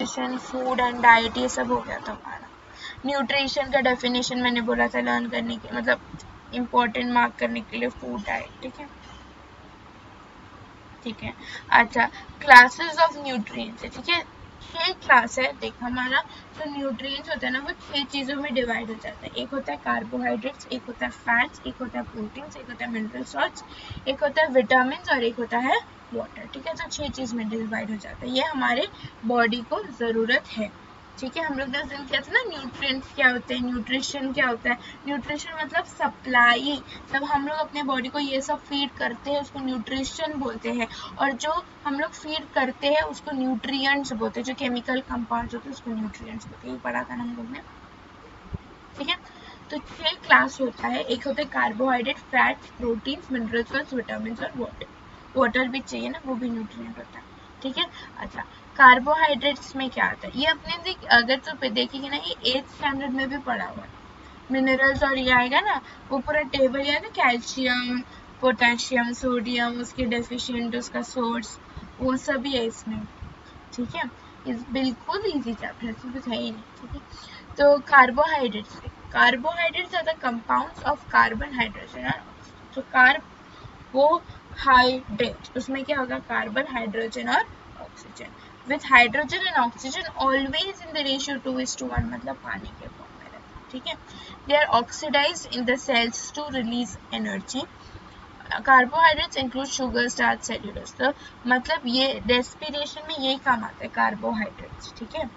Food and diet ये सब हो गया था हमारा। न्यूट्रिशन का डेफिनेशन मैंने बोला था लर्न करने के मतलब इम्पोर्टेंट मार्क करने के लिए फूड डाइट। ठीक है ठीक है। अच्छा, क्लासेस ऑफ न्यूट्रिएंट्स है। ठीक है, 6 क्लास है। देख हमारा जो न्यूट्रिएंट्स होता है ना वो 6 चीज़ों में डिवाइड हो जाता है। एक होता है कार्बोहाइड्रेट्स, एक होता है फैट्स, एक होता है प्रोटीन्स, एक होता है मिनरल सॉल्ट्स, एक होता है विटामिन और एक होता है वाटर। ठीक है, तो 6 चीज़ में डिवाइड हो जाता है। ये हमारे बॉडी को ज़रूरत है। ठीक है, हम लोग 10 दिन किया था ना न्यूट्रिएंट्स क्या होते हैं, न्यूट्रिशन क्या होता है। न्यूट्रिशन मतलब सप्लाई, जब हम लोग अपने बॉडी को ये सब फीड करते हैं उसको न्यूट्रिशन बोलते हैं, और जो हम लोग फीड करते हैं उसको न्यूट्रिएंट्स बोलते हैं। जो केमिकल कंपाउंड्स होते हैं उसको न्यूट्रिएंट्स बोलते हैं। ये पढ़ा था ना हम लोग ने। ठीक है, तो 6 क्लास होता है। एक होता है carbohydrate, fats, proteins, minerals, vitamin और वाटर। वाटर भी चाहिए ना, वो भी न्यूट्रिएंट होता है। ठीक है। अच्छा, कार्बोहाइड्रेट्स में क्या आता है, ये अपने अगर तो देखेंगे ना ये 8th स्टैंडर्ड में भी पढ़ा हुआ है। मिनरल्स और ये आएगा ना वो पूरा टेबल है ना, कैल्शियम, पोटेशियम, सोडियम, उसके डेफिशिएंट, उसका सोर्स, वो सभी है इसमें। ठीक है, इस बिल्कुल इजी चैप्टर है, कुछ है ही नहीं। ठीक है, तो carbohydrates carbohydrates are the compounds of carbon, hydrogen और ऑक्सीजन। तो कार्बोहाइड्रेट उसमें क्या होगा, कार्बन, हाइड्रोजन और oxygen. With hydrogen and oxygen always in the ratio 2:1, मतलब पानी के फॉर्म में रहता है। ठीक है, they are oxidized in the cells to release energy. Carbohydrates include sugar, starch, cellulose. तो मतलब ये रेस्पिरेशन में यही काम आता है कार्बोहाइड्रेट्स। ठीक है,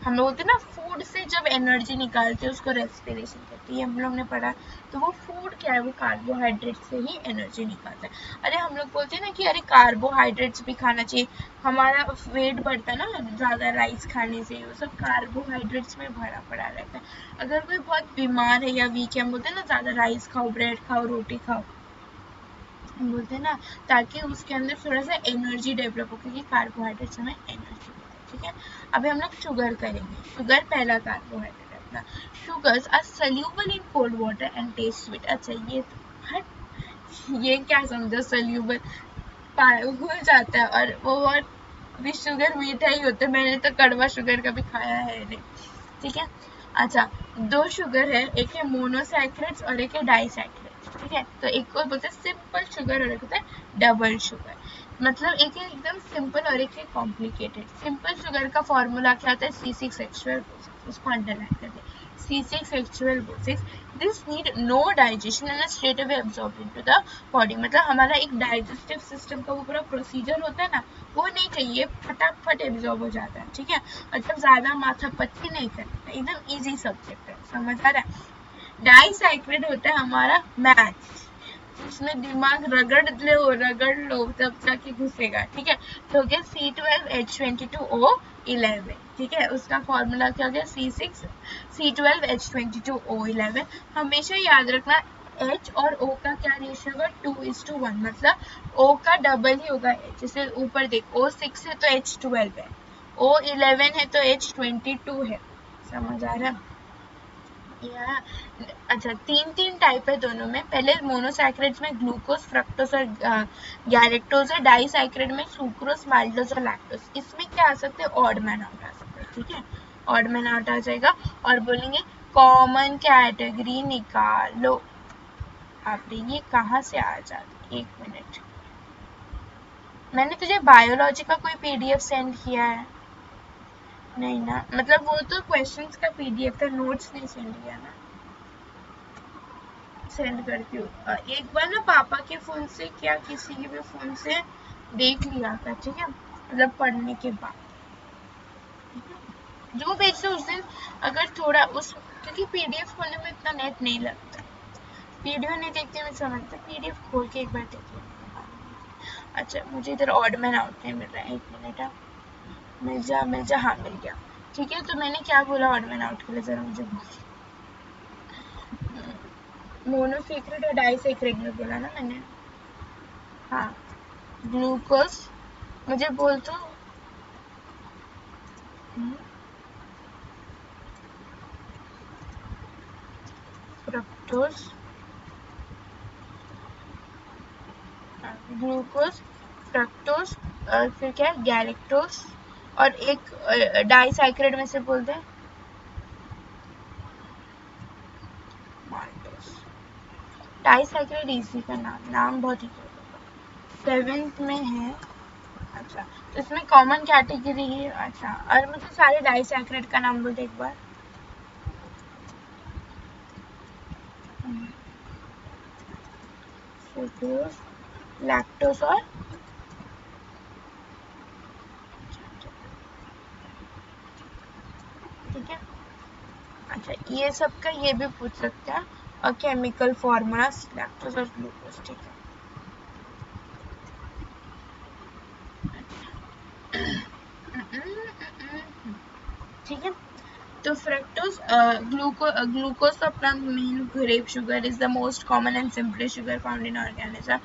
हम लोग होते हैं ना फूड से जब एनर्जी निकालते हैं उसको रेस्पिरेशन कहते हैं, हम लोग ने पढ़ा। तो वो फूड क्या है, वो कार्बोहाइड्रेट से ही एनर्जी निकालता है। अरे हम लोग बोलते हैं ना कि अरे कार्बोहाइड्रेट्स भी खाना चाहिए, हमारा वेट बढ़ता है ना ज़्यादा राइस खाने से, वो सब कार्बोहाइड्रेट्स में भरा पड़ा रहता है। अगर कोई बहुत बीमार है या वीक है, हम बोलते हैं ना ज़्यादा राइस खाओ, ब्रेड खाओ, रोटी खाओ, हम बोलते हैं ना, ताकि उसके अंदर थोड़ा सा एनर्जी डेवलप हो, क्योंकि कार्बोहाइड्रेट्स हमें एनर्जी देता है। ठीक है, अभी हम लोग शुगर करेंगे। शुगर पहला कार्बोहाइड्रेट है अपना। Sugars are soluble in cold water and taste sweet. अच्छा ये ये क्या समझो, सोल्यूबल घुल जाता है, और वो और भी शुगर मीठा ही होता है। मैंने तो कड़वा शुगर कभी खाया है नहीं। ठीक है, अच्छा, 2 शुगर है, एक है मोनोसैक्राइड्स और एक है डाइसैक्राइड्स। ठीक है, तो एक को बोलते हैं सिंपल शुगर और एक होता है डबल शुगर। मतलब एक है एकदम सिंपल और एक है कॉम्प्लिकेटेड। सिंपल शुगर का फॉर्मूला क्या होता है, C6H12O6, उसको अंडरलाइन कर दे, C6H12O6। This need no digestion and straight away absorb into the body. मतलब हमारा एक डाइजेस्टिव सिस्टम का वो पूरा प्रोसीजर होता है ना, वो नहीं चाहिए, फटाफट एब्जॉर्ब हो जाता है। ठीक है, मतलब ज़्यादा माथा पच्ची नहीं करना, एकदम इजी सब्जेक्ट है, समझ आ रहा है। डाइसैक्राइड होता है हमारा मैथ्स, उसमें दिमाग रगड़ लो तब जाके घुसेगा। ठीक है, तो हो गया C12H22O11। ठीक है, उसका फॉर्मूला क्या हो गया, C12H22O11। हमेशा याद रखना H और O का क्या रेशियो होगा, 2:1, मतलब O का डबल ही होगा H। जैसे ऊपर देख O6 है तो H12 है, O11 है तो H22 है। समझ आ रहा है? या अच्छा, 3 टाइप है दोनों में। पहले मोनोसैक्राइड्स में ग्लूकोज, फ्रक्टोज और गैलेक्टोज है। डाइसैक्राइड में सुक्रोज, माल्टोज और लैक्टोज। इसमें क्या आ सकते हैं, ऑड मैन आउट आ सकते हैं। ठीक है, ऑड मैन आउट आ जाएगा और बोलेंगे कॉमन कैटेगरी निकालो। आप ये कहाँ से आ जाती, 1 मिनट, मैंने तुझे बायोलॉजी का कोई PDF सेंड किया है नहीं ना, मतलब वो तो क्वेश्चंस का PDF था, नोट्स नहीं सेंड किया ना। सेंड करती हूँ एक बार ना, पापा के फ़ोन से क्या किसी के भी फ़ोन से देख लिया था। ठीक है, मतलब पढ़ने के बाद जो भेजते उस दिन, अगर थोड़ा उस, क्योंकि PDF खोलने में इतना नेट नहीं लगता, वीडियो नहीं देखते मैं समझता, PDF खोल के एक बार देख लेते। अच्छा, मुझे इधर ऑड मैन आउट नहीं मिल रहा है, 1 मिनट। मिल जा, हाँ मिल गया। ठीक है, तो मैंने क्या बोला ऑड मैन आउट के लिए, ज़रा मुझे बोल। मोनोसैक्राइड और डाइसैक्राइड में बोला ना मैंने। हाँ, ग्लूकोज, मुझे बोल तो, फ्रक्टोज, ग्लूकोज, फ्रक्टोज, और फिर क्या है, गैलेक्टोज और एक डाइसैकराइड में से बोलते हैं माल्टोस। डाइसैकराइड इजी का नाम बहुत ही 7th में है। अच्छा, तो इसमें कॉमन कैटेगरी है। अच्छा, और मुझे सारे डाइसैकराइड का नाम बोलते एक बार। सुक्रोज, लैक्टोज और ठीक है। अच्छा, ये सब का ये भी पूछ सकते हैं, और केमिकल फॉर्मूला लैक्टोज और ग्लूकोज। ठीक है, ठीक है। तो फ्रक्टोज ग्लूकोज तो अपना main grape sugar is the most common and simplest sugar found in organism.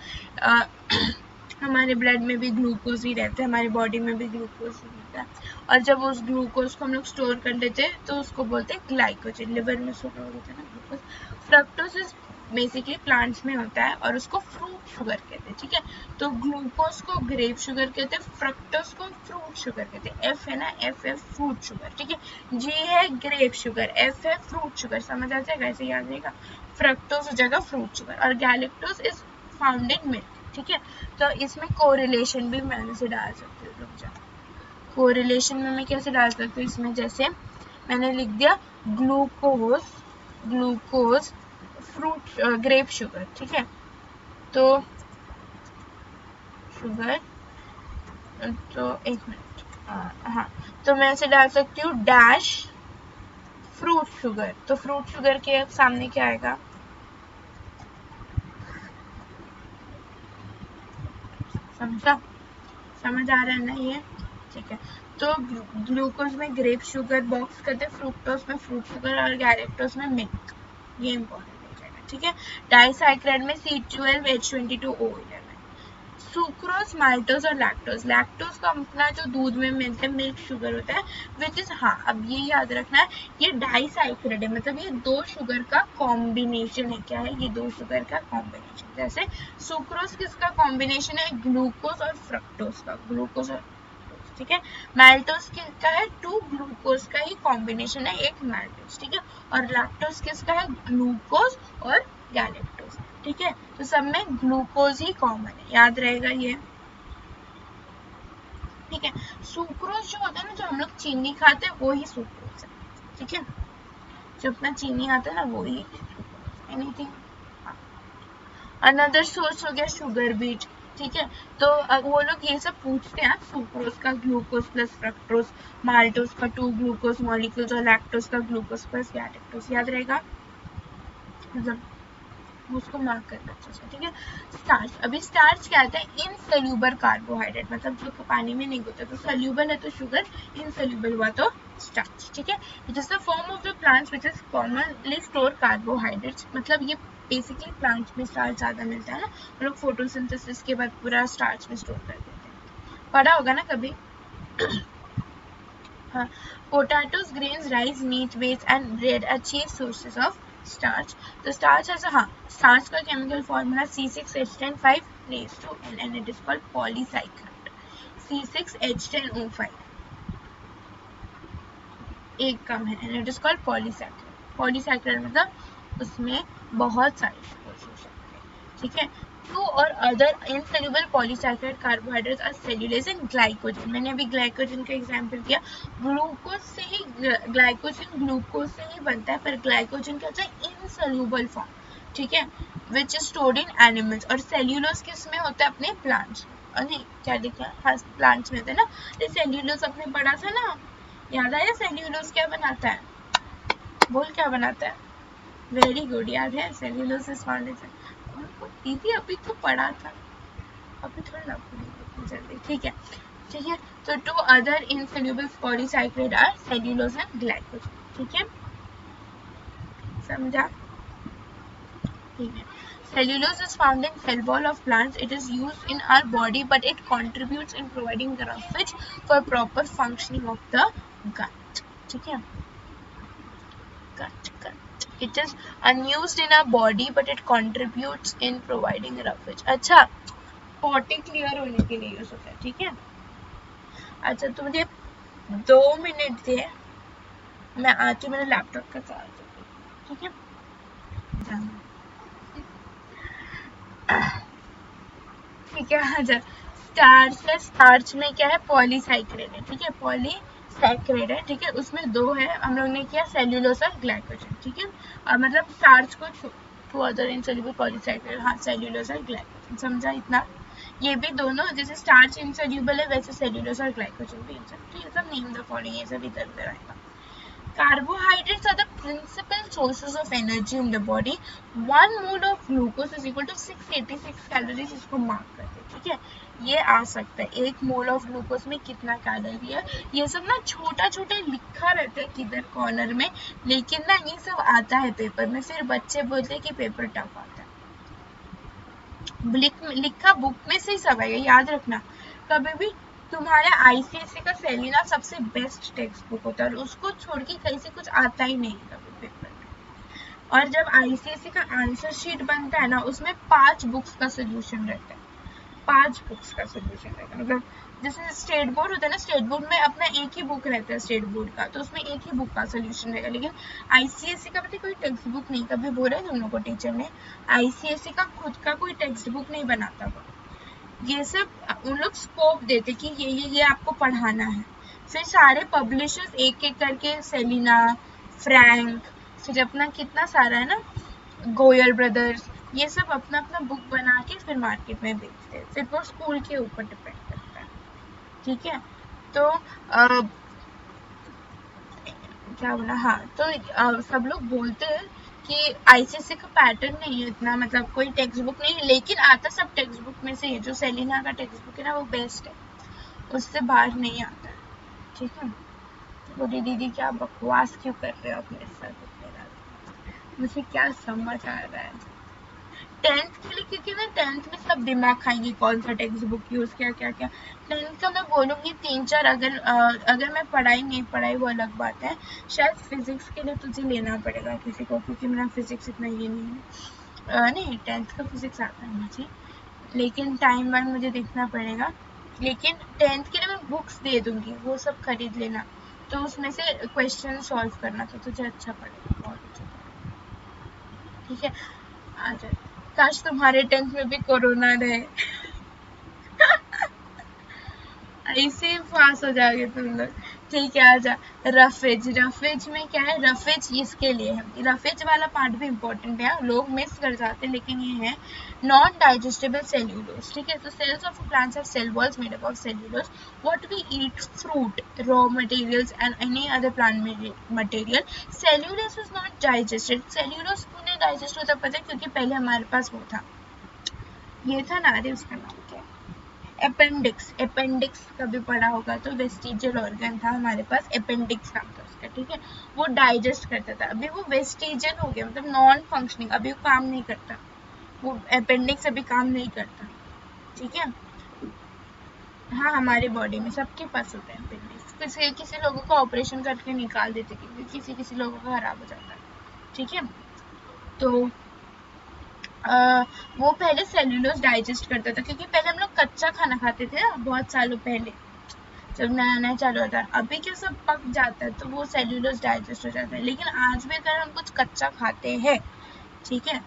हमारे ब्लड में भी ग्लूकोज ही रहता है, हमारी बॉडी में भी ग्लूकोज ही रहता है, और जब उस ग्लूकोज को हम लोग स्टोर कर लेते हैं तो उसको बोलते हैं ग्लाइकोजन। लिवर में स्टोर होता है ना glucose. Fructose is basically plants में होता है और उसको फ्रूट शुगर कहते हैं। ठीक है, तो ग्लूकोज को ग्रेप शुगर कहते हैं, फ्रक्टोज को फ्रूट शुगर कहते हैं। एफ है ना, एफ है फ्रूट शुगर। ठीक है, जी है ग्रेप शुगर, एफ है फ्रूट शुगर। समझ आ जाएगा, ऐसे याद रहेगा। फ्रक्टोज हो जाएगा फ्रूट शुगर, और galactose is found in milk. ठीक है, तो इसमें कोरिलेशन भी मैंने से डाल सकती हूँ। रुक जाओ, कोरिलेशन में मैं कैसे डाल सकती हूँ इसमें, जैसे मैंने लिख दिया glucose, glucose fruit grape sugar. ठीक है, तो शुगर, तो एक मिनट, हाँ, तो मैं ऐसे डाल सकती हूँ डैश फ्रूट शुगर। तो फ्रूट शुगर के सामने क्या आएगा, समझा, समझ आ रहा है ना ये। ठीक है, तो ग्लूकोज में ग्रेप शुगर बॉक्स करते हैं, फ्रुक्टोज में फ्रूट शुगर, और गैलेक्टोज में मिल्क। ये इंपॉर्टेंट हो जाएगा। ठीक है, डाइसैकराइड में C12H22O11। सुक्रोज, माल्टोज और लैक्टोज। लैक्टोज का अपना जो दूध में मिलता है मिल्क शुगर होता है, विच इज, हाँ अब ये याद रखना है, ये डाइसैकराइड है, मतलब ये दो शुगर का कॉम्बिनेशन है। क्या है ये, दो शुगर का कॉम्बिनेशन। जैसे सुक्रोज किसका कॉम्बिनेशन है, ग्लूकोज और फ्रक्टोज का, ग्लूकोज और, ठीक है। माल्टोज किसका है, टू ग्लूकोज का ही कॉम्बिनेशन है, एक माल्टोज। ठीक है, और लैक्टोज किसका है, ग्लूकोज और गैलेक्टोज। ठीक है, तो सब में ग्लूकोज ही कॉमन है, याद रहेगा ये। ठीक है, सुक्रोज जो होता है ना, जो हम लोग चीनी खाते हैं वो ही सुक्रोज है। ठीक है, जो अपना चीनी आता है ना वो ही एनीथिंग। अनदर सोर्स हो गया शुगर बीट। ठीक है, तो वो लोग ये सब पूछते हैं, सुक्रोज का ग्लूकोज प्लस फ्रक्टोज, माल्टोज का 2 ग्लूकोज मॉलिक्यूल्स, और लैक्टोज का ग्लूकोज प्लस गैलेक्टोज। याद रहेगा, मतलब उसको मार्क करना अच्छे से। ठीक है, स्टार्च। अभी स्टार्च क्या आता है, इनसोल्यूबल कार्बोहाइड्रेट, मतलब जो पानी में नहीं होता, तो सोल्यूबल है तो शुगर, इनसोल्यूबल हुआ तो स्टार्च। ठीक है, it is the form of the plants which is commonly store carbohydrates. मतलब ये बेसिकली प्लांट्स में स्टार्च ज़्यादा मिलता है ना, हम लोग फोटोसिंथेसिस के बाद पूरा स्टार्च में स्टोर कर देते हैं, पढ़ा होगा ना कभी। हाँ, potatoes, grains, rice, meat, wheats and bread are chief sources of starch. तो स्टार्च है, हाँ, स्टार्च का chemical formula C6H10 raised to N and it is called polysaccharide। C6H10O5 एक कम है, and it is called polysaccharide। polysaccharide मतलब उसमें बहुत सारे शुगर्स हो सकते हैं। ठीक है, टू और other insoluble polysaccharide carbohydrates are cellulose and glycogen. मैंने अभी ग्लाइकोजन का एग्जांपल किया, ग्लूकोज से ही ग्लाइकोजन ग्लूकोज से ही बनता है, पर ग्लाइकोजन क्या होता है, इनसोल्यूबल फॉर्म। ठीक है, which is stored in animals. और सेल्यूलोज किस में होता है, अपने प्लांट्स में, और नहीं क्या लिखा है, हाँ प्लांट्स में होता है ना। ये सेल्यूलोज अपने पढ़ा था ना, याद आया, सेल्यूलोज क्या बनाता है, बोल क्या बनाता है, वेरी गुड, याद है, सेल्यूलोज इज फाउंड इन, दीदी अभी तो पढ़ा था, अभी थोड़ा ना भूलिए जल्दी। ठीक है, ठीक है, तो two other insoluble polysaccharide are cellulose and glycogen. ठीक है, समझा, ठीक है। Cellulose is found in cell wall of plants. It is used in our body, but it contributes in providing roughage for proper functioning of the gut. ठीक है, gut. It is unused in our body, but it contributes in providing roughage. अच्छा, potty clear होने के लिए use होता है। ठीक है, अच्छा, तो मुझे 2 मिनट दिए, मैं आती हूँ, मेरे लैपटॉप का चार्ज, ठीक है। ठीक है, अच्छा, स्टार्च है, स्टार्च में क्या है, पॉलीसाइक्रेट है, ठीक है, पॉलीसाइक्रेट है, ठीक है, उसमें 2 है, हम लोग ने किया सेल्यूलोज और ग्लाइकोजन, ठीक है, और मतलब स्टार्च को टू अदर इनसॉल्युबल पॉलीसाइक्रेट, हाँ, सेल्यूलोज और ग्लाइकोजन, समझा इतना। ये भी दोनों जैसे स्टार्च इनसॉल्युबल है वैसे सेल्यूलोज और ग्लाइकोजन भी इनसॉल्युबल, तो ये सब नेम द फॉलोइंग, ये सब इधर उधर आएगा। Carbohydrates are the principal sources of energy in the body. 1 mole of glucose is equal to 686 calories. इसको मार्क करते हैं, ठीक है, ये आ सकता है 1 मोल ऑफ ग्लूकोज में कितना कैलोरी है। ये सब ना छोटा छोटा लिखा रहता है किधर कॉर्नर में, लेकिन ना ये सब आता है पेपर में, फिर बच्चे बोलते हैं कि पेपर टफ आता है। लिखा बुक में से ही सब है, याद रखना। कभी भी तुम्हारे आईसीएससी का सेलिना सबसे बेस्ट टेक्स्ट बुक होता है, और उसको छोड़ के कहीं से कुछ आता ही नहीं कभी पेपर में। और जब आईसीएससी का आंसर शीट बनता है ना, उसमें 5 बुक्स का सोल्यूशन रहता है, 5 बुक्स का सोल्यूशन रहेगा। मतलब जैसे स्टेट बोर्ड होता है ना, स्टेट बोर्ड में अपना एक ही बुक रहता है स्टेट बोर्ड का, तो उसमें एक ही बुक का सोल्यूशन रहेगा। लेकिन आईसीएससी का पता कोई टेक्स्ट बुक नहीं, कभी बोला है तुम लोग को टीचर ने, आईसीएससी का खुद का कोई टेक्स्ट बुक नहीं बनाता वो। ये सब उन लोग स्कोप देते कि ये आपको पढ़ाना है। फिर सारे पब्लिशर्स एक एक करके, सेलिना, फ्रैंक, फिर अपना कितना सारा है ना, गोयल ब्रदर्स, ये सब अपना अपना बुक बना के फिर मार्केट में बेचते हैं। फिर वो स्कूल के ऊपर डिपेंड करता है, ठीक है। तो क्या बोला, हाँ, तो सब लोग बोलते हैं कि आईसीएससी का पैटर्न नहीं है इतना, मतलब कोई टेक्स्ट बुक नहीं है, लेकिन आता सब टेक्स्ट बुक में से है। जो सेलिना का टेक्स्ट बुक है ना, वो बेस्ट है, उससे बाहर नहीं आता है, ठीक है। बोली दीदी क्या बकवास क्यों कर रहे हो अपने साथ, मुझे क्या समझ आ रहा है 10th के लिए, क्योंकि ना 10th में सब दिमाग खाएंगे कौन सा टेक्स्ट बुक यूज किया, क्या क्या। 10th का मैं बोलूँगी 3-4, अगर मैं पढ़ाई नहीं पढ़ाई वो अलग बात है। शायद फिजिक्स के लिए तुझे लेना पड़ेगा किसी को, क्योंकि मेरा फिजिक्स इतना ये नहीं है। नहीं, 10th का फिजिक्स आता है मुझे, लेकिन टाइम वाइम मुझे देखना पड़ेगा। लेकिन 10th के लिए मैं बुक्स दे दूंगी, वो सब खरीद लेना, तो उसमें से क्वेश्चन सॉल्व करना, तो तुझे अच्छा पड़ेगा, बहुत अच्छा पड़ेगा, ठीक है। आ जाए, काश तुम्हारे 10th में भी कोरोना रहे ऐसे पास हो जाओगे तुम लोग, ठीक है। आजा, रफेज, रफेज में क्या है, रफेज इसके लिए है, रफेज वाला पार्ट भी इम्पोर्टेंट है, लोग मिस कर जाते हैं, लेकिन ये है नॉन डाइजेस्टेबल सेल्यूलोज, ठीक है। तो cells of plants have cell walls made up of cellulose. What we eat, fruit, raw materials and any other plant material, cellulose is not digested. Cellulose क्यों नहीं डाइजेस्ट होता पता है, क्योंकि पहले हमारे पास वो था, ये था ना, अरे उसका नाम क्या है, अपेंडिक्स। अपेंडिक्स कभी पढ़ा होगा, तो वेस्टिजियल ऑर्गन था हमारे पास, अपेंडिक्स नाम था उसका, ठीक है। वो डाइजेस्ट करता था, अभी वो वेस्टिजियल हो गया, मतलब नॉन फंक्शनिंग, अभी वो काम नहीं करता, वो अपेंडिक्स अभी काम नहीं करता, ठीक है। हाँ, हमारे बॉडी में सबके पास होता है अपेंडिक्स, किसी किसी लोगों का ऑपरेशन करके निकाल देते, क्योंकि किसी किसी लोगों का खराब हो जाता है, ठीक है। तो वो पहले सेल्यूलोज डाइजेस्ट करता था, क्योंकि पहले हम लोग कच्चा खाना खाते थे ना, बहुत सालों पहले जब नया नया चालू होता है। अभी क्या सब पक जाता है, तो वो सेल्यूलोज डाइजेस्ट हो जाता है। लेकिन आज भी अगर हम कुछ कच्चा खाते हैं, ठीक है,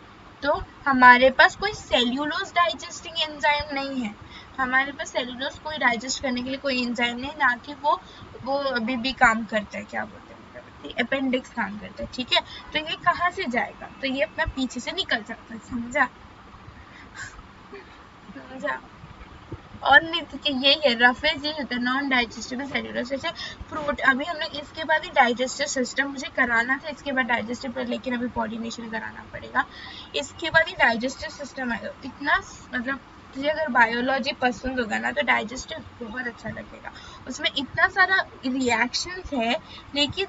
तो हमारे पास कोई सेल्यूलोज डाइजेस्टिंग एंजाइम नहीं है, हमारे पास सेल्यूलोज कोई डाइजेस्ट करने के लिए कोई एंजाइम नहीं, ना कि वो अभी भी काम करता है, क्या बोलते हैं, अपेंडिक्स काम करता है, ठीक है। तो ये कहाँ से जाएगा, तो ये अपना पीछे से निकल जाता है, समझा समझा। और नहीं तो ये है रफेज, ये होता है नॉन डाइजेस्टेबल सेल्यूलोज। जैसे फ्रूट, अभी हम लोग इसके बाद ही डाइजेस्टिव सिस्टम मुझे कराना था, इसके बाद डाइजेस्टिव पर, लेकिन अभी पॉलिनेशन कराना पड़ेगा, इसके बाद ही डाइजेस्टिव सिस्टम आएगा। इतना मतलब तुझे अगर बायोलॉजी पसंद होगा ना, तो डाइजेस्टिव बहुत अच्छा लगेगा, उसमें इतना सारा रिएक्शंस है, लेकिन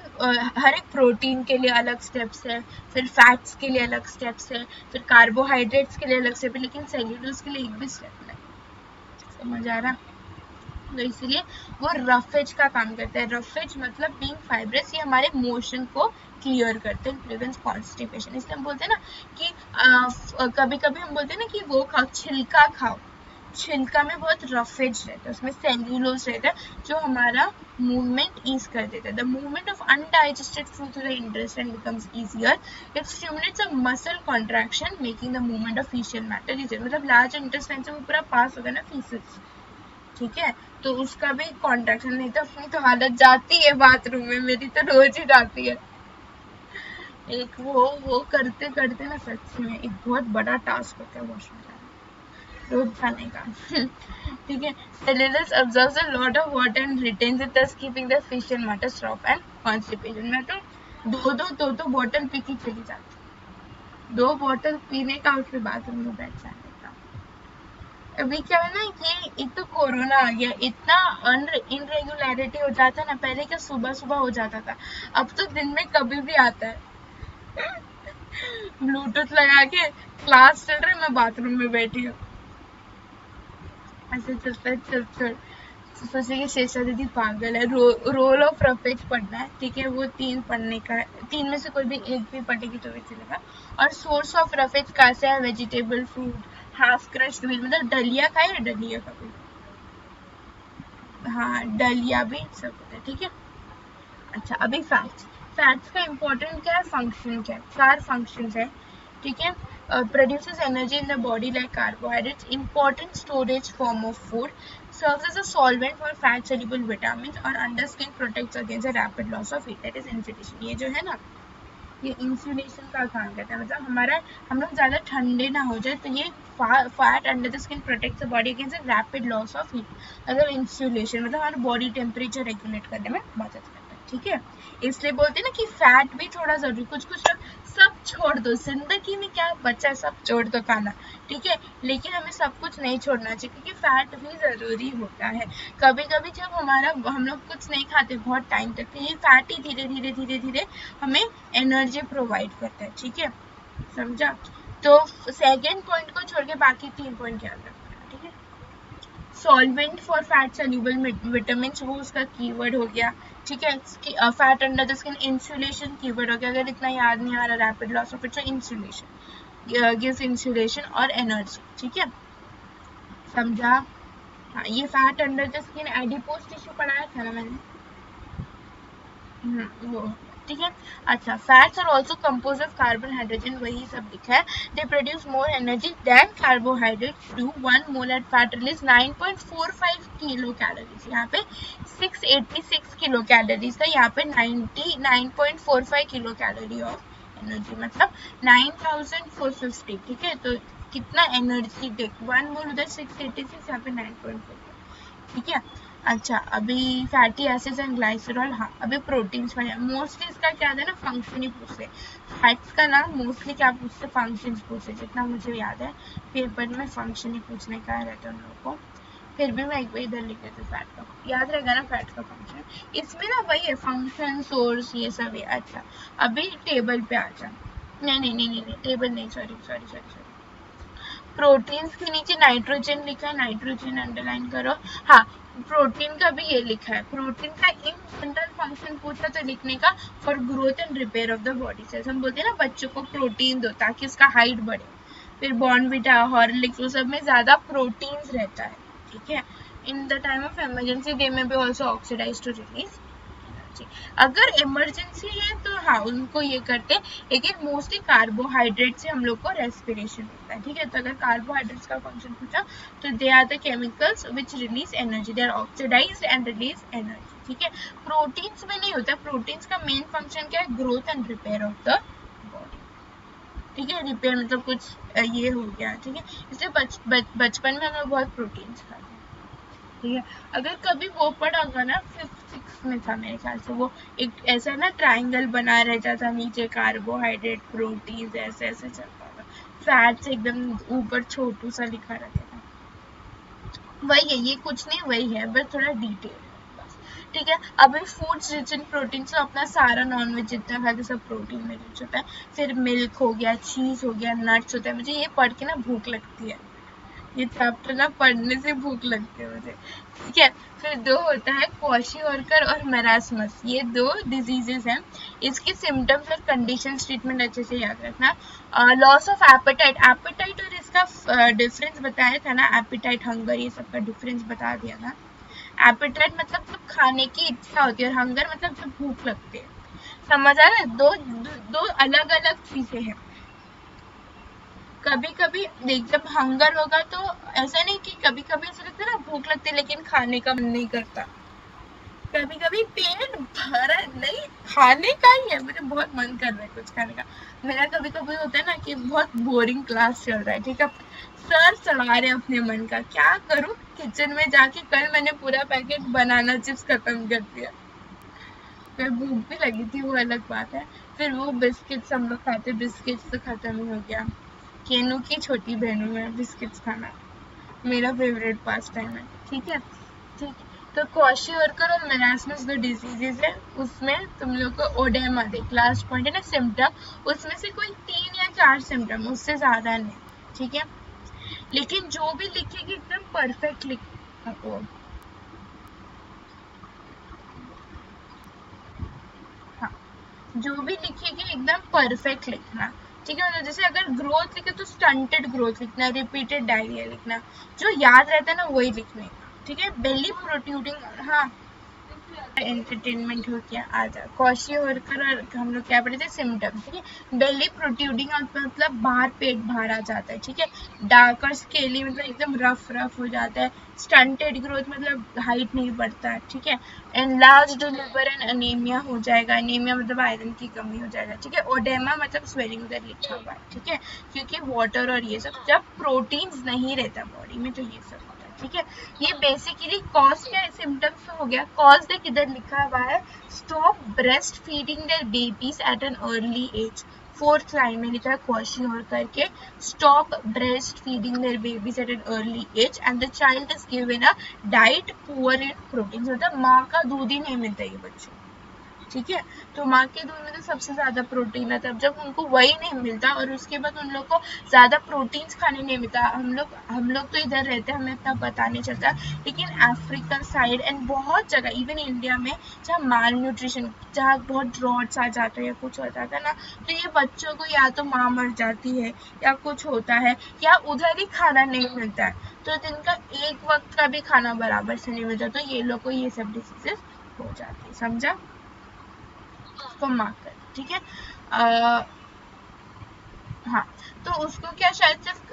हर एक प्रोटीन के लिए अलग स्टेप्स है, फिर फैट्स के लिए अलग स्टेप्स है, फिर कार्बोहाइड्रेट्स के लिए अलग स्टेप है, लेकिन सेल्यूलोज के लिए एक भी स्टेप नहीं, समझ आ रहा। तो इसलिए वो रफेज का काम करता है। रफेज मतलब बीइंग फाइब्रस, ये हमारे मोशन को क्लियर करते हैं, प्रिवेंट्स कॉन्स्टिपेशन। इसलिए हम बोलते हैं ना कि कभी कभी हम बोलते हैं ना कि वो खाओ, छिलका खाओ, छिलका में बहुत रफेज रहता है, उसमें सेल्यूलोज रहता है जो हमारा मूवमेंट ईज कर देता है. The movement of undigested food to the intestine becomes easier. It stimulates a muscle contraction making the movement of faecal matter easier. मतलब लार्ज इंटेस्टाइन से वो पूरा पास होगा ना फीसेस, ठीक है, तो उसका भी कॉन्ट्रैक्शन. नहीं तो अपनी तो हालत जाती है बाथरूम में, मेरी तो रोज ही जाती है. एक वो करते करते ना सच में एक बहुत बड़ा टास्क होता है वॉशरूम जाना, रोज जाने का. ठीक है. Cellulose absorbs a lot of water and retains it, thus keeping the facial matter soft and constipation. मैं तो दो बॉटल पी के चली जाती, 2 बॉटल पीने का और फिर बाथरूम में बैठ जाने का. अभी क्या है ना, ये एक तो कोरोना आ गया, इतना इनरेगुलरिटी हो जाता है ना. पहले क्या सुबह सुबह हो जाता था, अब तो दिन में कभी भी आता है. ब्लूटूथ लगा के क्लास चल रही, मैं बाथरूम में बैठी हूँ, ऐसे चलता है. चल सोचे कि शेषा दीदी पागल है. रोल ऑफ रफेज पढ़ना है, ठीक है, वो 3 पढ़ने का है. 3 में से कोई भी एक भी पढ़ेगी तो भी चलेगा. और सोर्स ऑफ रफेज कहाँ से है? Vegetable food, half crushed wheat, मतलब दलिया खाए है, दलिया का भी, हाँ दलिया भी सब होता है, ठीक है. अच्छा, अभी फैट्स का इम्पोर्टेंट क्या है, फंक्शन क्या है? 4 फंक्शंस है, ठीक है. Produces energy in the body like carbohydrates, important storage form of food, serves as a solvent for fat soluble vitamins, और under skin protects against a rapid loss of heat, that is insulation. ये जो है ना, ये insulation का काम करता है. मतलब हम लोग ज़्यादा ठंडे ना हो जाए तो ये fat under the skin protects the body against a rapid loss of heat. अगर इंसुलेशन मतलब हमारा बॉडी टेम्परेचर रेगुलेट करने में मदद करता है, ठीक है. इसलिए बोलते हैं ना कि फैट भी थोड़ा जरूरी. कुछ लोग सब छोड़ दो, जिंदगी में क्या बचा है, सब छोड़ दो खाना, ठीक है, लेकिन हमें सब कुछ नहीं छोड़ना चाहिए क्योंकि फैट भी जरूरी होता है. कभी कभी जब हम लोग कुछ नहीं खाते बहुत टाइम तक, तो ये फैट ही धीरे धीरे धीरे धीरे हमें एनर्जी प्रोवाइड करता है, ठीक है, समझा. तो सेकेंड पॉइंट को छोड़ के बाकी 3 पॉइंट याद रखना, ठीक है. Solvent for fat soluble vitamin, वो उसका कीवर्ड हो गया, ठीक है. Fat under the skin, insulation keyword हो गया. अगर इतना याद नहीं आ रहा, रैपिड लॉस ऑफ इट, तो इंसुलेशन गिव्स इंसुलेशन और एनर्जी, ठीक है, समझा. हाँ, ये fat under the skin adipose tissue पढ़ाया था ना मैंने, वो, ठीक है. अच्छा, fats are also compose of carbon hydrogen, वही सब लिखा है. दे produce more energy than carbohydrates do. 1 mole at fat release 9.45 kilo calories. यहाँ पे 686 किलो कैलोरीज था, यहाँ पे 99.45 किलो कैलोरी ऑफ एनर्जी, मतलब 9450, ठीक है. तो कितना एनर्जी देख, 1 मोल उधर 686, यहाँ पे 9.45, ठीक है. अच्छा, अभी फैटी एसिड्स एंड ग्लाइसरॉल. हाँ, अभी प्रोटीन्स में मोस्टली इसका क्या है ना, फंक्शन ही पूछते. फैट्स का ना मोस्टली क्या पूछते, फंक्शन पूछते, जितना मुझे याद है. पेपर में फंक्शन ही पूछने का रहता है उन लोगों को. फिर भी मैं एक बार इधर लिख देती हूँ, फैट का याद रहेगा ना, फैट का फंक्शन. इसमें ना वही है, फंक्शन, सोर्स, ये सब है. अच्छा, अभी टेबल पे आ जा. नहीं, टेबल नहीं, सॉरी. प्रोटीन्स के नीचे नाइट्रोजन लिखा है, नाइट्रोजन अंडरलाइन करो. हाँ, प्रोटीन का भी ये लिखा है. प्रोटीन का इन जनरल फंक्शन पूछा तो लिखने का, for growth and repair of the body cells. हम बोलते हैं ना बच्चों को प्रोटीन दो ताकि उसका हाइट बढ़े. फिर बॉर्नविटा, हॉर्लिक्स, वो सब में ज्यादा प्रोटीन्स रहता है, ठीक है. In the time of emergency they में भी ऑल्सो ऑक्सीडाइज टू रिलीज. अगर इमरजेंसी है तो हाँ उनको ये करते हैं, लेकिन मोस्टली कार्बोहाइड्रेट से हम लोग को रेस्पिरेशन होता है, ठीक है. तो अगर कार्बोहाइड्रेट्स का फंक्शन पूछा तो they are the chemicals which release energy, they are oxidised and release energy, ठीक है. प्रोटीन्स में नहीं होता. प्रोटीन्स का मेन फंक्शन क्या है, growth and repair of the body, ठीक है. रिपेयर मतलब कुछ ये हो गया, ठीक है. इसलिए बचपन में हम लोग बहुत प्रोटीन्स खाते हैं, ठीक है. अगर कभी वो पढ़ा होगा ना, 5th-6th में था मेरे ख्याल से, वो एक ऐसा ना ट्राइंगल बना रहता था, नीचे कार्बोहाइड्रेट, प्रोटीन, ऐसे ऐसे चलता था. फैट्स एकदम ऊपर छोटू सा लिखा रहता था. वही है, ये कुछ नहीं, वही है, बस थोड़ा डिटेल, ठीक है. अभी फूड्स रिच इन प्रोटीन, से अपना सारा नॉनवेज जितना खाते सब प्रोटीन में रिच होता है. फिर मिल्क हो गया, चीज हो गया, नट्स होता है. मुझे ये पढ़ के ना भूख लगती है, ये चैप्टर ना पढ़ने से भूख लगती है मुझे, ठीक है। फिर 2 होता है क्वाशीओरकर और मेरास्मस, ये 2 डिजीजेस हैं। इसकी सिम्टम्स और कंडीशंस ट्रीटमेंट अच्छे से याद रखना। लॉस ऑफ एपेटाइट, एपेटाइट और इसका डिफरेंस बताया था ना, एपेटाइट हंगर ये सब का डिफरेंस बता दिया था। एपेटाइट मतलब जब खाने की इच्छा होती है और हंगर मतलब जब भूख लगती है, समझ आ रहा है? दो अलग अलग चीजें हैं। कभी कभी देख जब हंगर होगा तो ऐसा नहीं कि कभी कभी ऐसा लगता है ना भूख लगती है लेकिन खाने का मन नहीं करता, कभी कभी पेट भरा नहीं, खाने का ही है, मुझे बहुत मन कर रहा है कुछ खाने का। मेरा कभी कभी होता है ना कि बहुत बोरिंग क्लास चल रहा है, ठीक है, सर चढ़ा रहे अपने मन का, क्या करूं, किचन में जाके कल मैंने पूरा पैकेट बनाना चिप्स खत्म कर दिया, फिर भूख भी लगी थी वो अलग बात है। फिर वो बिस्किट्स हम लोग खाते, बिस्किट्स तो खत्म ही हो गया। केनू की छोटी बहनों में बिस्किट्स खाना मेरा फेवरेट पास टाइम है, ठीक है। ठीक, तो क्वाशीओरकर और मेरास्मस जो डिजीजेज है उसमें तुम लोग को ओडेमा देख, लास्ट पॉइंट है ना सिम्टम, उसमें से कोई 3 या 4 सिम्टम, उससे ज्यादा नहीं, ठीक है। लेकिन जो भी लिखेगी एकदम परफेक्ट लिखो। हाँ, जो भी लिखेगी एकदम परफेक्ट लिखना, ठीक है। जैसे अगर ग्रोथ लिखे तो स्टंटेड ग्रोथ लिखना, रिपीटेड डायरिया लिखना, जो याद रहता है ना वही लिखने का, ठीक है। बेली प्रोट्रूडिंग, हाँ एंटरटेनमेंट हो गया, आ जा क्वाशीओरकर और हम लोग क्या पढ़े थे सिम्टम, ठीक है। बेली प्रोट्रूडिंग मतलब बाहर पेट बाहर आ जाता है, ठीक है। डार्कर स्केली मतलब एकदम रफ रफ हो जाता है। स्टंटेड ग्रोथ मतलब हाइट नहीं बढ़ता है, ठीक है। एनलार्ज्ड लिवर एंड अनीमिया हो जाएगा, अनीमिया मतलब आयरन की कमी हो जाएगा, ठीक है। ओडेमा मतलब स्वेलिंग उधर लिखा हुआ है, ठीक है, क्योंकि वाटर और ये सब जब प्रोटीन्स नहीं रहता बॉडी में तो ये सब होता है, ठीक है। ये बेसिकली कॉज क्या है, सिम्टम्स हो गया। कॉज देख इधर लिखा हुआ है, stop breast feeding their babies at an early age, 4th line में लिखा है क्वाशीओरकर के, stop breast feeding their babies at an early age and the child is given a diet poor in protein, मतलब माँ का दूध ही नहीं मिलता ये बच्चों, ठीक है। तो माँ के दूध में तो सबसे ज्यादा प्रोटीन है, तब जब उनको वही नहीं मिलता और उसके बाद उन लोग को ज्यादा प्रोटीन्स खाने नहीं मिलता, हम लोग तो इधर रहते हैं हमें इतना पता नहीं चलता, लेकिन अफ्रीका साइड एंड बहुत जगह इवन इंडिया में जहाँ माल न्यूट्रिशन, जहाँ बहुत ड्रॉट्स आ जाता है या कुछ हो जाता है ना, तो ये बच्चों को या तो माँ मर जाती है या कुछ होता है या उधर ही खाना नहीं मिलता है, तो जिनका एक वक्त का भी खाना बराबर से नहीं मिलता तो ये लोग को ये सब डिसीजेस हो जाती है, समझा, उसको मार्क कर, ठीक है। हाँ, तो उसको क्या शायद सिर्फ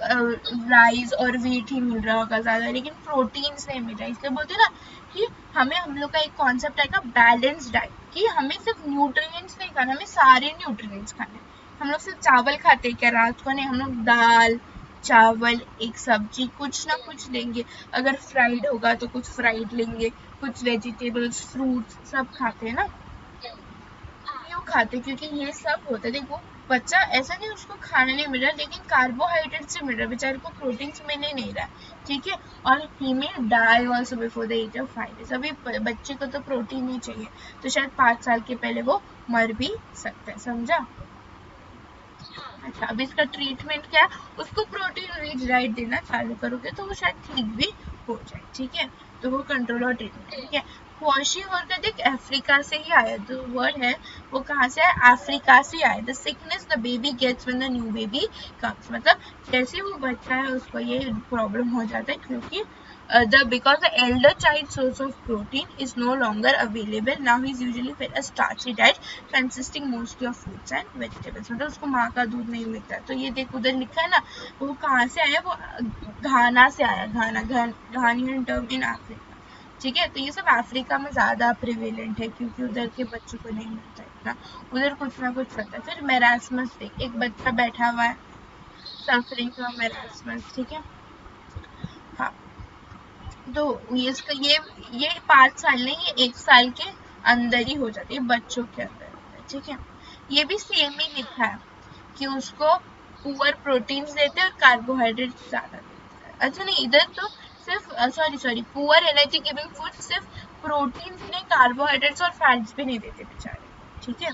राइस और व्हीट ही मिल रहा होगा ज्यादा, लेकिन प्रोटीन्स नहीं मिल रहा, इसलिए बोलते हैं ना कि हमें, हम लोग का एक कॉन्सेप्ट आएगा बैलेंस डाइट, कि हमें सिर्फ न्यूट्रिएंट्स नहीं खाना, हमें सारे न्यूट्रिएंट्स खाने। हम लोग सिर्फ चावल खाते हैं क्या रात को, नहीं, हम लोग दाल चावल एक सब्जी कुछ ना कुछ लेंगे, अगर फ्राइड होगा तो कुछ फ्राइड लेंगे, कुछ वेजिटेबल्स फ्रूट्स सब खाते हैं ना, क्यों खाते, क्योंकि ये सब होता है। देखो बच्चा ऐसा नहीं उसको खाना नहीं मिल रहा, लेकिन कार्बोहाइड्रेट से मिल रहा है, बेचारे को प्रोटीन से मिल ही नहीं रहा, ठीक है। और ही में die also before the age of 5 अभी बच्चे को तो प्रोटीन ही चाहिए, तो शायद 5 साल के पहले वो मर भी सकता है, समझा। अच्छा, अब इसका ट्रीटमेंट क्या है, उसको प्रोटीन रिच डाइट देना चालू करोगे तो वो शायद ठीक भी हो जाए, ठीक है। तो वो कंट्रोल और ट्रीटमेंट, ठीक है। क्वाशीओरकर देख अफ्रीका से ही आया, जो वर्ड है वो कहाँ से आया, अफ्रीका से आया। The sickness the baby gets when the new baby comes, मतलब जैसे वो बच्चा है उसको ये प्रॉब्लम हो जाता है, क्योंकि because the elder child source of protein is no longer available, now he is usually fed a starchy diet consisting mostly of fruits and vegetables, मतलब उसको माँ का दूध नहीं मिलता। तो ये देख उधर लिखा है ना, वो कहाँ से आया, वो घाना से आया, घानियन टर्म इन अफ्रीका, ठीक है। तो ये सब अफ्रीका में ज्यादा प्रिवेलेंट है, क्योंकि उधर के बच्चों को नहीं मिलता इतना, उधर कुछ ना कुछ पता है। फिर मेरास्मस देख, एक बच्चा बैठा हुआ है सफरिंग फ्रॉम मेरास्मस, ठीक है। हाँ, तो ये 5 साल नहीं, ये 1 साल के अंदर ही हो जाती है, बच्चों के अंदर होता है, ठीक है। ये भी सेम ही लिखा है कि उसको पुअर प्रोटीन्स देते हैं और कार्बोहाइड्रेट ज्यादा देते हैं। अच्छा नहीं, इधर तो सिर्फ sorry poor energy giving food सिर्फ प्रोटीन्स नहीं, कार्बोहाइड्रेट्स और फैट्स भी नहीं देते बेचारे, ठीक है।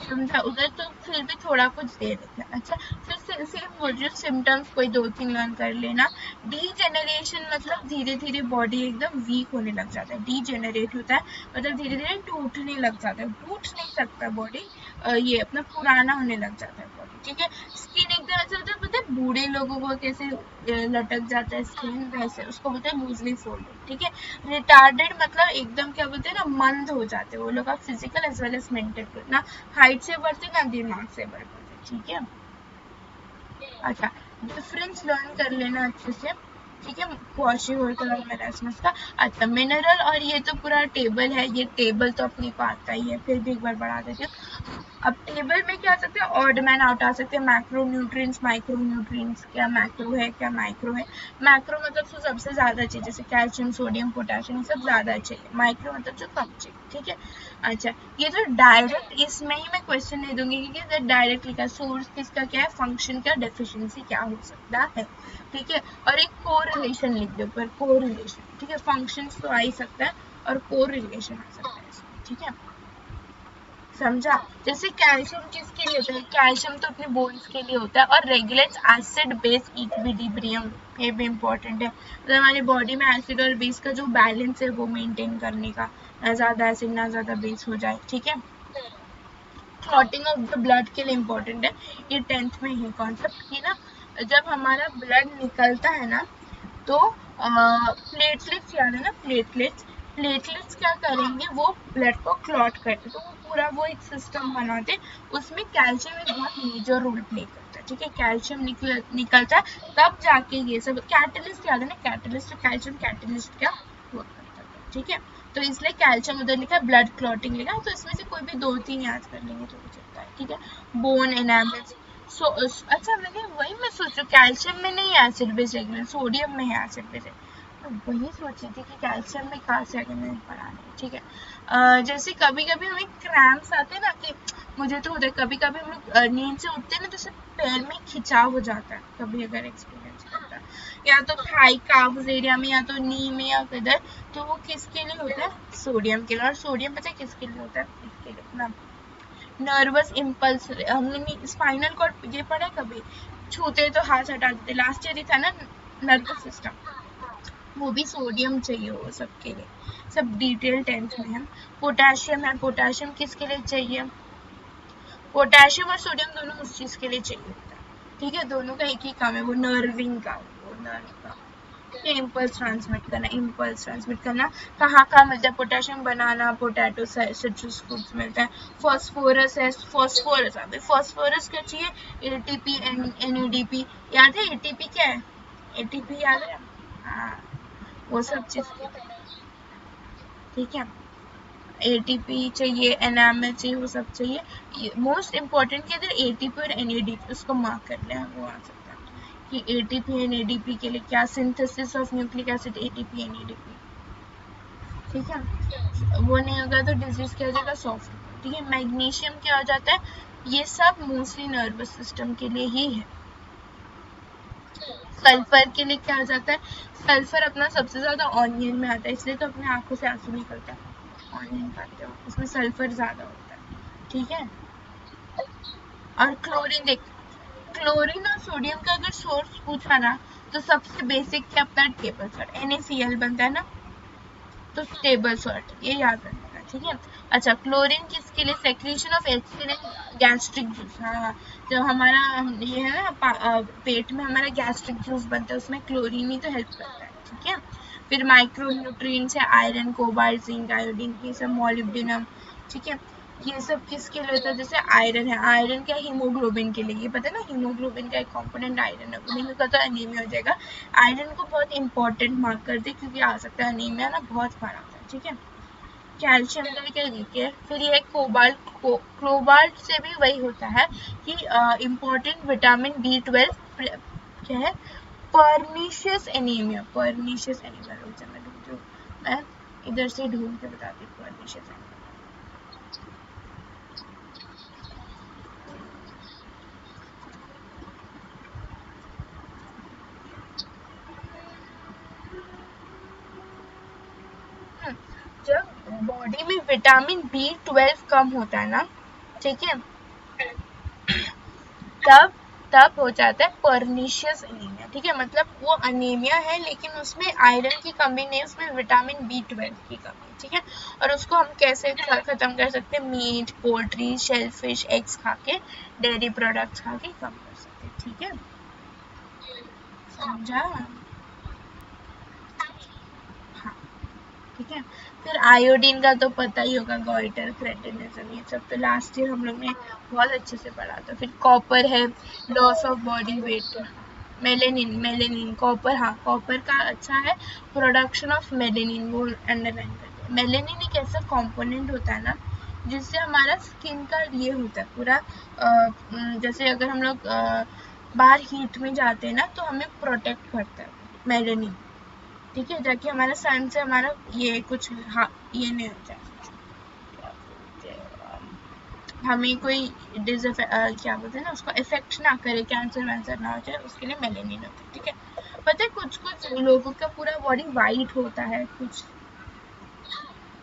समझा, उधर तो फिर भी थोड़ा कुछ दे देते हैं। अच्छा, फिर सेम बोल रही हूँ, सिम्टम्स कोई 2-3 लर्न कर लेना। डीजेनरेशन मतलब धीरे धीरे बॉडी एकदम वीक होने लग जाता है, डीजेनरेट होता है मतलब धीरे धीरे टूटने लग जाता है, टूट नहीं सकता बॉडी, ये अपना पुराना होने लग जाता है बॉडी, ठीक है। स्किन एकदम ऐसा होता है, पता है बूढ़े लोगों को कैसे लटक जाता है स्किन, वैसे उसको बोलते हैं लूजली फोल्डेड, ठीक है। रिटार्डेड मतलब एकदम क्या बोलते हैं ना, मंद हो जाते हैं वो लोग, physical as well as mental, ना हाइट से बढ़ते ना दिमाग से बढ़ पाते, ठीक है। अच्छा, डिफरेंस लर्न कर लेना अच्छे से, ठीक है, क्वाशियोल्टर और मेरास्मस का। अच्छा, मिनरल, और ये तो पूरा टेबल है, ये टेबल तो अपने को आता ही है, फिर भी एक बार बढ़ा देती हूँ। अब टेबल में क्या आ सकते हैं, ऑड मैन आउट आ सकते हैं, मैक्रो न्यूट्रिएंट्स, माइक्रो न्यूट्रिएंट्स, क्या मैक्रो है क्या माइक्रो है। मैक्रो मतलब तो सबसे ज्यादा चाहिए, जैसे कैल्शियम, सोडियम, पोटेशियम, सब ज्यादा चाहिए। माइक्रो मतलब जो कम चाहिए, ठीक है। अच्छा, ये जो डायरेक्ट, इसमें ही मैं क्वेश्चन नहीं दूंगी, क्योंकि डायरेक्ट लिखा, सोर्स किसका क्या है, फंक्शन का, डेफिशिएंसी क्या हो सकता है, ठीक है। और एक कोरिलेशन लिख दो ऊपर, कोरिलेशन, ठीक है। फंक्शन तो आ ही सकता है और कोरिलेशन आ सकता है इसमें, ठीक है, समझा। जैसे कैल्शियम किसके लिए होता है, कैल्शियम तो अपने बोन्स के लिए होता है, और रेगुलेट्स एसिड बेस इक्विलिब्रियम, ये भी इम्पोर्टेंट है, मतलब हमारी बॉडी में एसिड और बेस का जो बैलेंस है वो मेंटेन करने का, ना ज्यादा एसिड ना ज्यादा बेस हो जाए, ठीक है। क्लॉटिंग ऑफ द ब्लड के लिए इम्पोर्टेंट है, ये 10th में है कॉन्सेप्ट की ना, जब हमारा ब्लड निकलता है ना, तो प्लेटलेट्स याद है ना, प्लेटलेट्स, प्लेटलेट्स क्या करेंगे, वो ब्लड को क्लॉट करते, तो वो पूरा वो एक सिस्टम बनाते, उसमें कैल्शियम एक बहुत मेजर रोल प्ले करता है, ठीक है। कैल्शियम निकलता है तब जाके ये सब, कैटलिस्ट याद है ना, कैटलिस्ट, तो कैल्शियम कैटलिस्ट क्या रोल करता है, ठीक है। तो इसलिए कैल्शियम उधर लिखा है, ब्लड क्लॉटिंग लिखा है, तो इसमें से कोई भी 2-3 याद कर लेंगे तो हो सकता है, ठीक है। बोन एनामल्स, सो अच्छा, मैंने वही मैं सोचू, कैल्शियम में नहीं है एसिड बेस रेगुलर, सोडियम में है एसिड बेस, वही सोची थी कि कैल्शियम में कहाँ से आगे मैंने पढ़ा नहीं, ठीक है। जैसे कभी कभी हमें क्रैम्प्स आते हैं ना, कि मुझे तो होता है कभी कभी हम लोग नींद से उठते हैं ना, तो सिर्फ पैर में खिंचाव हो जाता है, कभी अगर एक्सपीरियंस करता है, या तो थाई काव्स एरिया में, या तो नी में, या किधर, तो वो किसके लिए होता है, सोडियम के लिए। और सोडियम पता है किसके लिए होता है, इसके लिए अपना नर्वस इम्पल्स, हमने स्पाइनल कॉर्ड ये पढ़ा कभी, छूते तो हाथ हटा देते, लास्ट ईयर ही था ना, नर्वस सिस्टम, वो भी सोडियम चाहिए वो सबके लिए, सब डिटेल 10th में है। पोटेशियम है, पोटेशियम किसके लिए चाहिए, पोटेशियम और सोडियम दोनों उस चीज के लिए चाहिए होता है, ठीक है, दोनों का एक ही काम है, वो नर्विंग का, वो नर्व का, इम्पल्स ट्रांसमिट करना, इम्पल्स ट्रांसमिट करना। कहाँ कहाँ मिलता है पोटेशियम, बनाना, पोटैटो, सिट्रस फ्रूट्स मिलता है। फॉस्फोरस है, फॉस्फोरस, अभी फॉस्फोरस क्या चाहिए, एटीपी, एनएडीपी, याद है एटीपी क्या है, एटीपी याद है, हाँ, वो सब चीज, ठीक है। एटीपी चाहिए, एनएमएच चाहिए, वो सब चाहिए। मोस्ट इम्पोर्टेंट कि अगर एटीपी और एनएडीपी, उसको मार्क कर लें, वो आ सकता है कि एटीपी एनएडीपी के लिए क्या, synthesis of nucleic acid, ATP NADP, ठीक है। वो नहीं होगा तो डिजीज क्या हो जाएगा, सॉफ्ट, ठीक है। मैग्नीशियम क्या हो जाता है, ये सब मोस्टली नर्वस सिस्टम के लिए ही है। सल्फर के लिए क्या हो जाता है, सल्फर अपना सबसे ज्यादा ऑनियन में आता है, इसलिए तो अपने आंखों से आंसू निकलता है, ऑनियन खाते हो उसमें सल्फर ज्यादा होता है, ठीक है। और क्लोरीन देख, क्लोरीन और सोडियम का अगर सोर्स पूछा ना, तो सबसे बेसिक क्या अपना टेबल सॉल्ट, NaCl बनता है ना, तो टेबल सॉल्ट ये याद रखना, ठीक है। अच्छा, क्लोरीन किसके लिए, secretion of acid, gastric juice, हाँ, जब हमारा ये है ना पेट में हमारा गैस्ट्रिक जूस बनता है, उसमें क्लोरीन ही तो हेल्प करता है, ठीक है। फिर माइक्रो न्यूट्रिएंट्स है, आयरन, कोबाल्ट, जिंक, आयोडीन, ये सब, मोलिब्डेनम, ठीक है। ये सब किसके लिए होता है, जैसे आयरन है, आयरन क्या, हीमोग्लोबिन के लिए, ये पता है ना, हीमोग्लोबिन का एक कंपोनेंट आयरन है, नहीं होगा तो एनीमिया हो जाएगा। आयरन को बहुत इंपॉर्टेंट मार्क कर दे, क्योंकि आ सकता है एनीमिया ना, बहुत बार आता है, ठीक है। कैल्शियम का क्या देखिए, फिर ये कोबाल्ट, कोबाल्ट से भी वही होता है कि इम्पोर्टेंट विटामिन B12, क्या है, पर्निशियस एनीमिया, पर्निशियस एनीमिया, रुक जा मैं इधर से ढूंढ के बताती हूँ, पर्निशियस एनीमिया। जब बॉडी में विटामिन B12 कम होता है ना, ठीक है। तब तब हो जाता है पर्निशियस एनीमिया, ठीक है, मतलब वो अनीमिया है लेकिन उसमें आयरन की कमी नहीं, उसमें विटामिन B12 की कमी, ठीक है। और उसको हम कैसे खत्म कर सकते हैं? मीट, पोल्ट्री, शेलफिश, एग्स खा के, डेयरी प्रोडक्ट्स खा के कम कर सकते हैं, ठीक है, समझा? हाँ, ठीक है। फिर आयोडीन का तो पता ही होगा, गॉइटर, क्रेटिनिज्म, ये सब तो लास्ट ईयर हम लोग ने बहुत अच्छे से पढ़ा था। फिर कॉपर है, loss of body weight, melanin, melanin, copper, हाँ कॉपर का अच्छा है, प्रोडक्शन ऑफ मेलेनिन, वो अंडरलाइन करते हैं। मेलेनिन एक ऐसा कंपोनेंट होता है ना जिससे हमारा स्किन का ये होता है पूरा, जैसे अगर हम लोग बाहर हीट में जाते हैं ना तो हमें प्रोटेक्ट करता है मेलेनिन, ठीक है, ताकि हमारा सन से हमारा ये कुछ ये नहीं हो जाए, हमें कोई क्या बोलते हैं ना उसको इफेक्ट ना करे, कैंसर वैंसर ना हो जाए, उसके लिए मेलेनिन होता है, ठीक है। पता है कुछ कुछ लोगों का पूरा बॉडी वाइट होता है, कुछ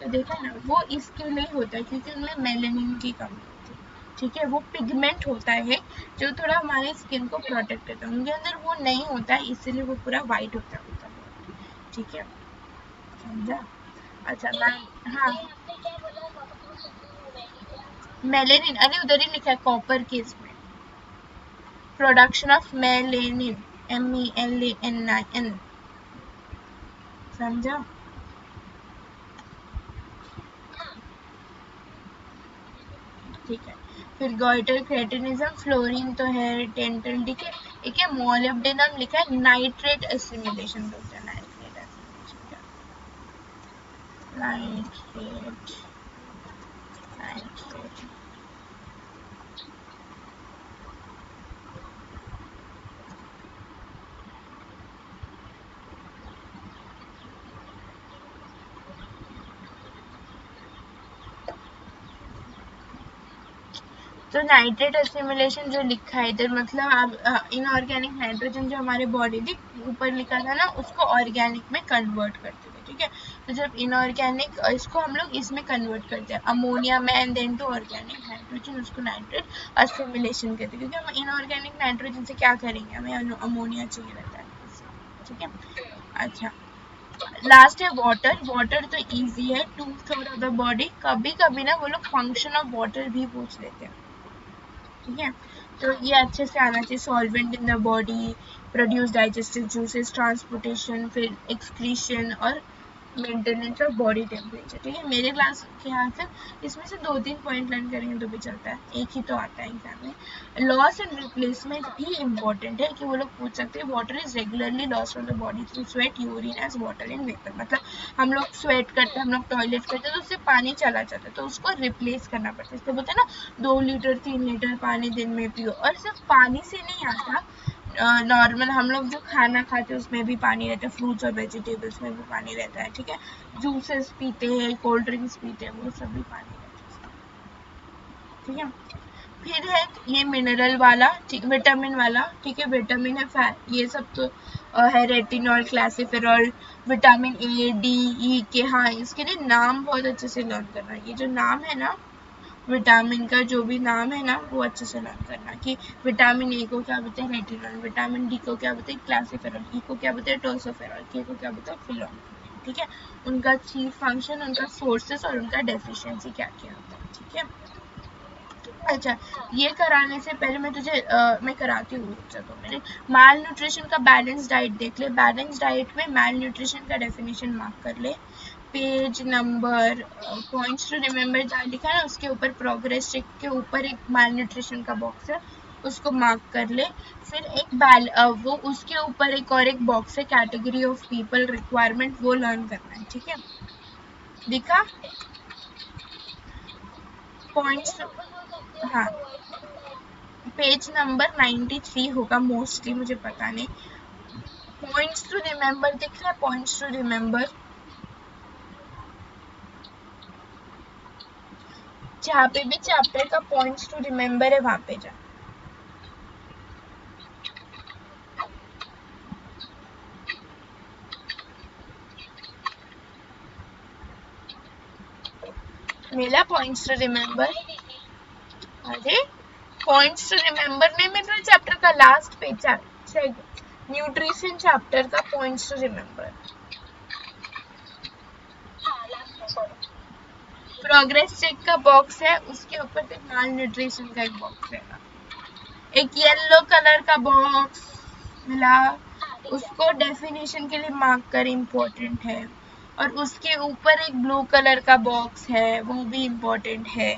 तो देखा ना, वो इसके लिए होता है क्योंकि उनमें मेलेनिन की कमी होती है, ठीक है। वो पिगमेंट होता है जो थोड़ा हमारे स्किन को प्रोटेक्ट करता है, उनके अंदर वो नहीं होता है, इसीलिए वो पूरा वाइट होता है, ठीक है, समझा? अच्छा मैं, हाँ, मेलेनिन, अरे उधर ही लिखा है कॉपर के इसमें, प्रोडक्शन ऑफ मेलेनिन, MELANIN, समझा? ठीक है। फिर गॉइटर, क्रेटिनिज्म, फ्लोरीन तो है, डेंटल, ठीक है, ठीक है। मोलिब्डेनम लिखा है, नाइट्रेट एसिमिलेशन बोलते हैं, नाइट्रेट एसिमिलेशन, नाइट्रेट, नाइट्रेट, तो नाइट्रेट एसिमिलेशन जो लिखा है इधर, मतलब आप इनऑर्गेनिक नाइट्रोजन जो हमारे बॉडी थी ऊपर लिखा था ना, उसको ऑर्गेनिक में कन्वर्ट करते थे, ठीक है। तो जब इनऑर्गेनिक इसको हम लोग इसमें कन्वर्ट करते हैं अमोनिया में, and then to organic nitrogen, उसको नाइट्रेट एसिमिलेशन कहते हैं, क्योंकि हम इनऑर्गेनिक नाइट्रोजन से क्या करेंगे, हमें अमोनिया चाहिए रहता है, ठीक है। अच्छा, लास्ट है वाटर, वाटर तो इजी है, 2/3 ऑफ द बॉडी, कभी कभी ना वो लोग फंक्शन ऑफ वाटर भी पूछ लेते हैं, ठीक है। तो ये अच्छे से आना चाहिए, solvent in the body, produce digestive juices, transportation, फिर एक्सक्रीशन और मेंटेनेंस ऑफ बॉडी टेम्परेचर, ठीक है। मेरे क्लास के यहाँ से इसमें से 2-3 पॉइंट लर्न करेंगे तो भी चलता है, एक ही तो आता है एग्जाम में। लॉस एंड रिप्लेसमेंट भी इम्पोर्टेंट है कि वो लोग पूछ सकते हैं, water is regularly loss from the body through sweat, urine as water in vapour, मतलब हम लोग स्वेट करते हैं, हम लोग टॉयलेट करते हैं तो उससे पानी चला जाता है, तो उसको रिप्लेस करना पड़ता है, इसको बोलते हैं ना 2 लीटर 3 लीटर पानी दिन में पियो। और सिर्फ पानी से नहीं आता, नॉर्मल हम लोग जो खाना खाते हैं उसमें भी पानी रहता है, फ्रूट्स और वेजिटेबल्स में भी पानी रहता है, ठीक है। जूसेस पीते हैं, कोल्ड ड्रिंक्स पीते हैं, वो सब भी पानी रहता है, ठीक है। फिर है ये मिनरल वाला, ठीक, विटामिन वाला, ठीक है, विटामिन है ये सब तो है, retinol, calciferol, vitamin A, D, E के, हाँ इसके लिए नाम बहुत अच्छे से लर्न करना है, ये जो नाम है ना विटामिन का, जो भी नाम है ना वो अच्छे से लर्न करना, कि विटामिन ए को क्या बोलते हैं, रेटिनॉल, विटामिन डी को क्या बोलते हैं, क्लासिफेरॉल, ई को क्या बोलते हैं, टोसोफेरॉल, के को क्या बोलते हैं, फिलोन, ठीक है। उनका चीफ फंक्शन, उनका सोर्सेस और उनका डेफिशिएंसी क्या क्या होता है, ठीक है। अच्छा, ये कराने से पहले मैं तुझे मैं कराती हूँ, चलो मेरे माल न्यूट्रिशन का बैलेंस डाइट देख ले, बैलेंस डाइट में माल न्यूट्रिशन का डेफिनेशन मार्क कर ले, page number, points to remember जहाँ लिखा है ना उसके ऊपर प्रोग्रेस चेक के ऊपर एक माल न्यूट्रिशन का बॉक्स है, उसको मार्क कर ले। फिर एक वो उसके ऊपर एक और एक बॉक्स है, कैटेगरी ऑफ पीपल रिक्वायरमेंट, वो लर्न करना है, ठीक है। दिखा पॉइंट्स, हाँ पेज नंबर 93 होगा मोस्टली, मुझे पता नहीं। पॉइंट्स टू रिमेम्बर दिख रहा है, पॉइंट्स टू रिमेम्बर, जहाँ पे भी चैप्टर का पॉइंट्स टू रिमेम्बर है वहां पे जा। मिला पॉइंट्स टू रिमेम्बर? अरे पॉइंट्स टू रिमेम्बर नहीं मिल रहा चैप्टर का लास्ट पेज, न्यूट्रिशन चैप्टर का points to remember. Progress check का बॉक्स है, उसके ऊपर फिर माल न्यूट्रिशन का एक बॉक्स है, एक येलो कलर का बॉक्स मिला, उसको डेफिनेशन के लिए मार्क कर इम्पोर्टेंट है, और उसके ऊपर एक ब्लू कलर का बॉक्स है, वो भी इम्पोर्टेंट है।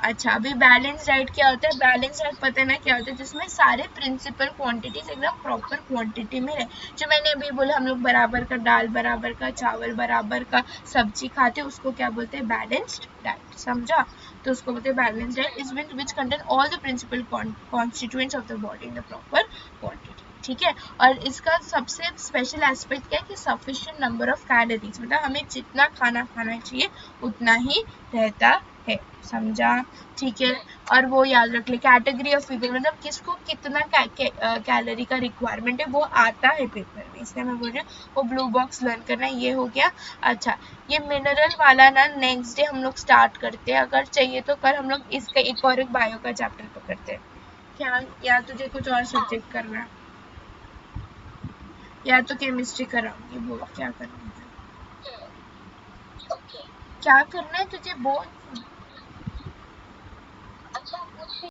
अच्छा, अभी बैलेंस डाइट क्या होता है? बैलेंस डाइट पता है ना क्या होता है? जिसमें सारे प्रिंसिपल क्वांटिटीज एकदम प्रॉपर क्वांटिटी में रहे। जो मैंने अभी बोला, हम लोग बराबर का दाल, बराबर का चावल, बराबर का सब्जी खाते हैं, उसको क्या बोलते हैं? Balanced diet. समझा? तो उसको बोलते हैं balance diet is which contain all the principal constituents of the body in the proper quantity. ठीक है, और इसका सबसे स्पेशल एस्पेक्ट क्या है कि सफिशिएंट नंबर ऑफ कैलोरीज, मतलब हमें जितना खाना खाना चाहिए उतना ही रहता है। समझा? ठीक है, और वो याद रख ले, कैटेगरी ऑफ पीपल मतलब किसको कितना कैलोरी का रिक्वायरमेंट है वो आता है पेपर में, इसलिए मैं बोल रही हूँ वो ब्लू बॉक्स लर्न करना। ये हो गया। अच्छा, ये मिनरल वाला ना नेक्स्ट डे हम लोग स्टार्ट करते हैं, अगर चाहिए तो कल हम लोग इसका एक और एक बायो का चैप्टर पकड़ते हैं क्या, या तुझे कुछ और सब्जेक्ट करना है, या तो केमिस्ट्री कराऊंगी, बोल क्या करना है, क्या करना है तुझे बोल।